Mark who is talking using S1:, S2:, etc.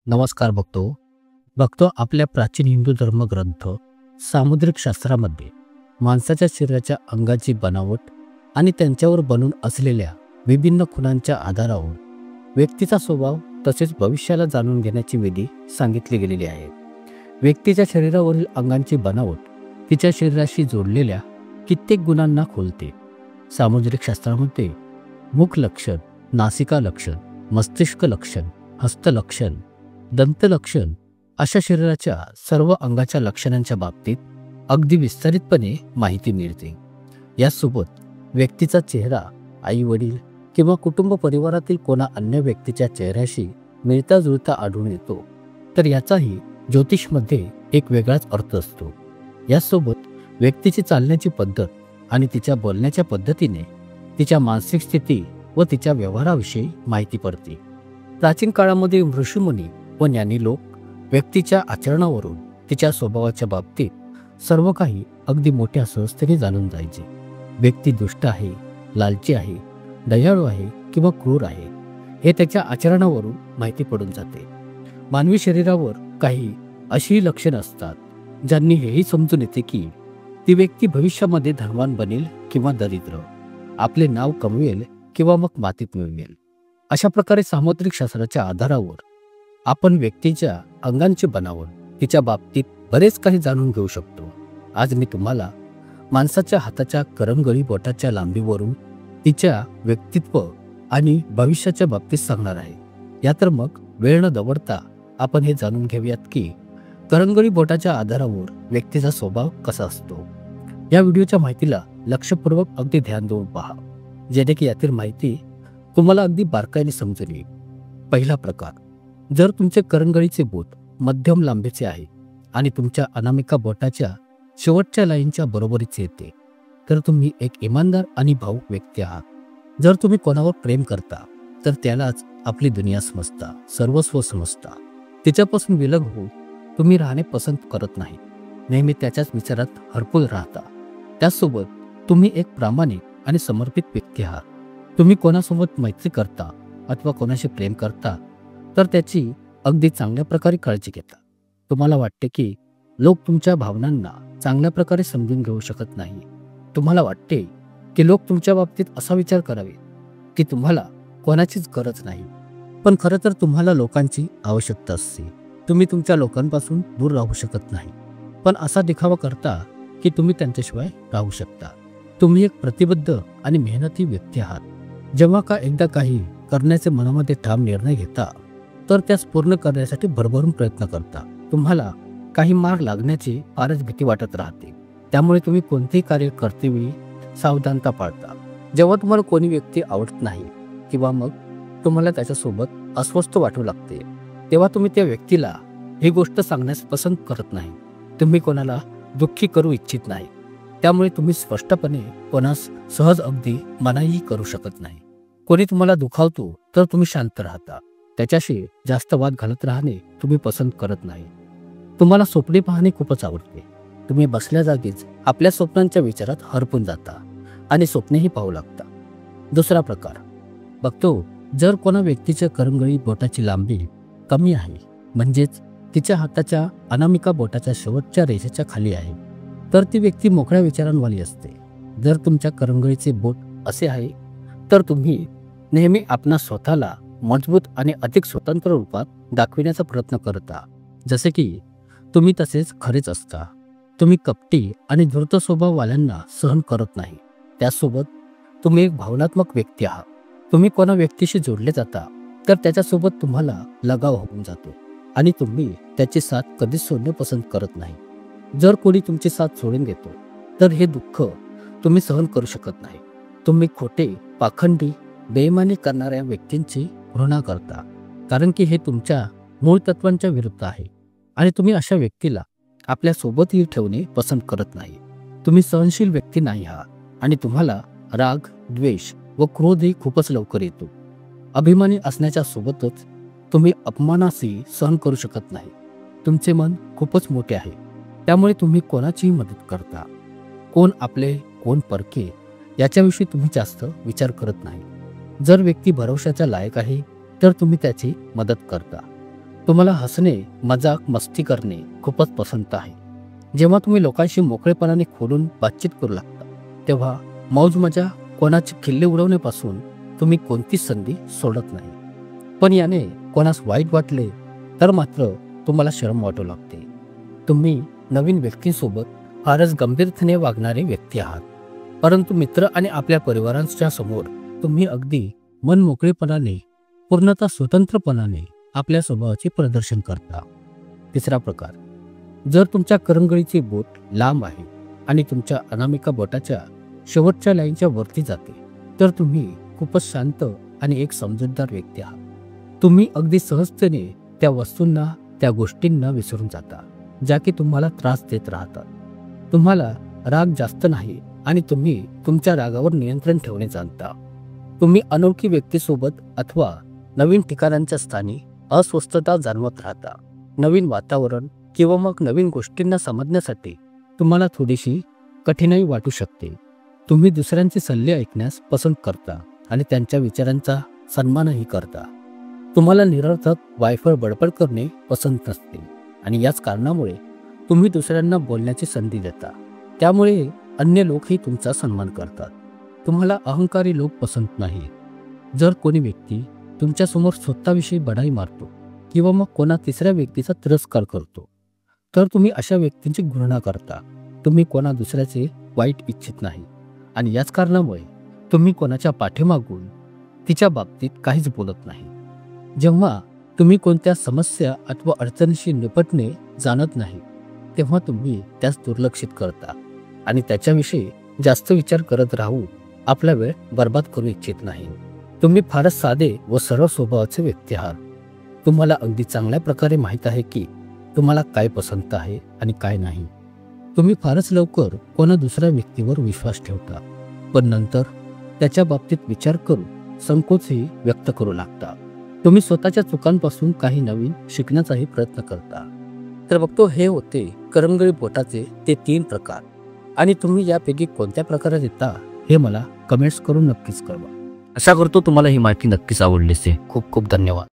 S1: नमस्कार बघतो आपल्या प्राचीन हिंदू धर्मग्रंथ सामुद्रिक शास्त्रामध्ये माणसाच्या शरीराच्या अंगाची बनावट आणि त्यांच्यावर बनून असलेल्या विभिन्न खुणांच्या आधारावर व्यक्तीचा स्वभाव तसेच भविष्याला जाणून घेण्याची विधी सांगितली गेलेली आहे. व्यक्तीच्या शरीरावरील अंगांची बनावट तिच्या शरीराशी जोडलेल्या कित्येक गुणांना खोलते. सामुद्रिक शास्त्रामध्ये मुख लक्षण, नासिका लक्षण, मस्तिष्क लक्षण, हस्तलक्षण, दंतलक्षण अशा शरीराच्या सर्व अंगाच्या लक्षणांच्या बाबतीत अगदी विस्तारितपणे माहिती मिळते. यासोबत व्यक्तीचा चेहरा आई वडील किंवा कुटुंब परिवारातील कोणा अन्य व्यक्तीच्या चेहऱ्याशी मिळता जुळता आढळून येतो, तर याचाही ज्योतिषमध्ये एक वेगळाच अर्थ असतो. यासोबत व्यक्तीची चालण्याची पद्धत आणि तिच्या बोलण्याच्या पद्धतीने तिच्या मानसिक स्थिती व तिच्या व्यवहाराविषयी माहिती पडते. प्राचीन काळामध्ये ऋषीमुनी व ज्ञानी लोक व्यक्तीच्या आचरणावरून तिच्या स्वभावाच्या बाबतीत सर्व काही अगदी मोठ्या सहजतेने जाणून जायचे. व्यक्ती दुष्ट आहे, लालची आहे, दयाळू आहे किंवा क्रूर आहे हे त्याच्या आचरणावरून माहिती पडून जाते. मानवी शरीरावर काही अशी लक्षणे असतात ज्यांनी हेही समजून येते की ती व्यक्ती भविष्यामध्ये धनवान बनेल किंवा दरिद्र, आपले नाव कमवेल किंवा मग मातीत मिळवेल. अशा प्रकारे सामुद्रिक शास्त्राच्या आधारावर आपण व्यक्तीच्या अंगांची बनावट तिच्या बाबतीत बरेच काही जाणून घेऊ शकतो. आज मी तुम्हाला माणसाच्या हाताच्या करंगळी बोटाच्या लांबीवरून तिच्या व्यक्तित्व आणि भविष्याच्या बाबतीत सांगणार आहे. या तर मग वेळ न दवडता आपण हे जाणून घेऊयात की करंगळी बोटाच्या आधारावर व्यक्तीचा स्वभाव कसा असतो. या व्हिडिओच्या माहितीला लक्षपूर्वक अगदी ध्यान देऊन पहा, जेणे की यातील माहिती तुम्हाला अगदी बारकाईने समजून येईल. पहिला प्रकार, जर तुमचे करंगळीचे बोट मध्यम लांबीचे आहे आणि तुमच्या अनामिका बोटाच्या शेवटच्या लाईनच्या बरोबरीचे येते, तर तुम्ही एक इमानदार आणि भावुक व्यक्ती आहात. जर तुम्ही कोणावर प्रेम करता तर त्यालाच आपली दुनिया समजता, सर्वस्व समजता. तिच्यापासून विलग होऊन तुम्ही राहणे पसंत करत नाही, नेहमी त्याच्याच विचारात हरपून राहता. त्याचसोबत तुम्ही एक प्रामाणिक आणि समर्पित व्यक्ती आहात. तुम्ही कोणासोबत मैत्री करता अथवा कोणाशी प्रेम करता तर त्याची अगदी चांगल्या प्रकारे काळजी घेता. तुम्हाला वाटते की लोक तुमच्या भावनांना चांगल्या प्रकारे समजून घेऊ शकत नाही. तुम्हाला वाटते की लोक तुमच्या बाबतीत असा विचार करावे की तुम्हाला कोणाचीच गरज नाही, पण खरं तर तुम्हाला लोकांची आवश्यकता असते. तुम्ही तुमच्या लोकांपासून दूर राहू शकत नाही, पण असा दिखावा करता की तुम्ही त्यांच्याशिवाय राहू शकता. तुम्ही एक प्रतिबद्ध आणि मेहनती व्यक्ती आहात. जेव्हा का एकदा काही करण्याचे मनामध्ये ठाम निर्णय घेता तर त्यास पूर्ण करण्यासाठी भरभरून प्रयत्न करता. तुम्हाला काही मार्ग लागण्याची फारच भीती वाटत राहते, त्यामुळे तुम्ही कोणतेही कार्य करतेवेळी सावधानता पाळता. जेव्हा तुम्हाला कोणी व्यक्ती आवडत नाही किंवा मग तुम्हाला त्याच्यासोबत अस्वस्थ वाटू लागते, तेव्हा तुम्ही त्या व्यक्तीला ही गोष्ट सांगण्यास पसंत करत नाही. तुम्ही कोणाला दुःखी करू इच्छित नाही, त्यामुळे तुम्ही स्पष्टपणे कोणास सहज अगदी मनाई करू शकत नाही. कोणी तुम्हाला दुखावतो तर तुम्ही शांत राहता. त्याच्याशी जास्त वाद घालत राहणे तुम्ही पसंत करत नाही. तुम्हाला स्वप्ने पाहणे खूपच आवडते. तुम्ही बसल्या जागीच आपल्या स्वप्नांच्या विचारात हरपून जाता आणि स्वप्नेही पाहू लागता. दुसरा प्रकार बघतो, जर कोणा व्यक्तीच्या करंगळी बोटाची लांबी कमी आहे, म्हणजेच तिच्या हाताच्या अनामिका बोटाच्या शेवटच्या रेषेच्या खाली आहे, तर ती व्यक्ती मोकळ्या विचारांवाली असते. जर तुमच्या करंगळीचे बोट असे आहे तर तुम्ही नेहमी आपणा स्वतःला मजबूत आणि अधिक स्वतंत्र रूपात दाखविण्याचा प्रयत्न करता, जसे की तुम्ही तसेच खरेच असता. तुम्ही कपटी आणि धूर्त स्वभाववाल्यांना सहन करत नाही. त्याचसोबत तुम्ही एक भावनात्मक व्यक्ती आहात. तुम्ही कोणा व्यक्तीशी जोडले जाता तर त्याच्यासोबत तुम्हाला लगाव होऊन जातो आणि तुम्ही त्याची साथ कधीच सोडणे पसंत करत नाही. जर कोणी तुमची साथ सोडून घेतो तर हे दुःख तुम्ही सहन करू शकत नाही. तुम्ही खोटे, पाखंडी, बेईमानी करणाऱ्या व्यक्तींची घृणा करता, कारण की हे तुमच्या मूळ तत्वांच्या विरुद्ध आहे आणि तुम्ही अशा व्यक्तीला आपल्या सोबतही ठेवणे पसंत करत नाही. तुम्ही सहनशील व्यक्ती नाही आहात आणि तुम्हाला राग, द्वेष व क्रोधही खूपच लवकर येतो. अभिमानी असण्याच्या सोबतच तुम्ही अपमानासही सहन करू शकत नाही. तुमचे मन खूपच मोठे आहे, त्यामुळे तुम्ही कोणाचीही मदत करता. कोण आपले कोण परके याच्याविषयी तुम्ही जास्त विचार करत नाही. जर व्यक्ती भरवशाच्या लायक आहे तर तुम्ही त्याची मदत करता. तुम्हाला हसणे, मजाक, मस्ती करणे खूपच पसंत आहे. जेव्हा तुम्ही लोकांशी मोकळेपणाने खोलून बातचीत करू लागता तेव्हा मौज मजा, कोणाचे खिल्ले उडवण्यापासून तुम्ही कोणतीच संधी सोडत नाही. पण याने कोणास वाईट वाटले तर मात्र तुम्हाला शरम वाटू लागते. तुम्ही नवीन व्यक्तींसोबत फारच गंभीरतेने वागणारे व्यक्ती आहात, परंतु मित्र आणि आपल्या परिवारांच्या समोर तुम्ही अगदी मनमोकळेपणाने, पूर्णतः स्वतंत्रपणाने आपल्या स्वभावाचे प्रदर्शन करता. तिसरा प्रकार, जर तुमच्या करंगळीचे बोट लांब आहे आणि तुमच्या अनामिका बोटाच्या शेवटच्या लाईनच्या वरती जाते तर तुम्ही खूपच शांत आणि एक समजूतदार व्यक्ती आहात. तुम्ही अगदी सहजतेने त्या वस्तूंना, त्या गोष्टींना विसरून जाता ज्या की तुम्हाला त्रास देत राहतात. तुम्हाला राग जास्त नाही आणि तुम्ही तुमच्या रागावर नियंत्रण ठेवणे जाणता. तुम्ही अनोळखी व्यक्तीसोबत अथवा नवीन ठिकाणांच्या स्थानी अस्वस्थता जाणवत राहता. नवीन वातावरण किंवा मग नवीन गोष्टींना समजण्यासाठी तुम्हाला थोडीशी कठीणाई वाटू शकते. तुम्ही दुसऱ्यांचे सल्ले ऐकण्यास पसंत करता आणि त्यांच्या विचारांचा सन्मानही करता. तुम्हाला निरर्थक वायफळ बडबड करणे पसंत नसते आणि याच कारणामुळे तुम्ही दुसऱ्यांना बोलण्याची संधी देता. त्यामुळे अन्य लोकही तुमचा सन्मान करतात. तुम्हाला अहंकारी लोक पसंत नाही. जर कोणी व्यक्ती तुमच्यासमोर स्वतःविषयी बढाई मारतो किंवा मग कोणा तिसऱ्या व्यक्तीचा तिरस्कार करतो तर तुम्ही अशा व्यक्तींची घृणा करता. तुम्ही कोणा दुसऱ्याचे वाईट इच्छित नाही आणि याच कारणामुळे तुम्ही कोणाच्या पाठीमागून तिच्या बाबतीत काहीच बोलत नाही. जेव्हा तुम्ही कोणत्या समस्या अथवा अडचणीशी निपटणे जाणत नाही तेव्हा तुम्ही त्यास दुर्लक्षित करता आणि त्याच्याविषयी जास्त विचार करत राहू आपला वेळ बर्बाद करू इच्छित नाही. तुम्ही फारच साधे व सरळ स्वभावाचे व्यक्ती आहात. तुम्हाला अगदी चांगल्या प्रकारे माहीत आहे की तुम्हाला काय पसंत आहे आणि काय नाही. तुम्ही फारच लवकर कोणा दुसऱ्या व्यक्तीवर विश्वास ठेवता, पण नंतर त्याच्या बाबतीत विचार करून संकोचही व्यक्त करू लागता. तुम्ही स्वतःच्या चुकांपासून काही नवीन शिकण्याचाही प्रयत्न करता. तर बघतो, हे होते करंगळी बोटाचे ते 3 प्रकार आणि तुम्ही यापैकी कोणत्या प्रकारात येता हे मला कमेंट्स करून नक्कीच कळवा. आशा करतो तुम्हाला ही माहिती नक्कीच आवडली असेल. खूप खूप धन्यवाद.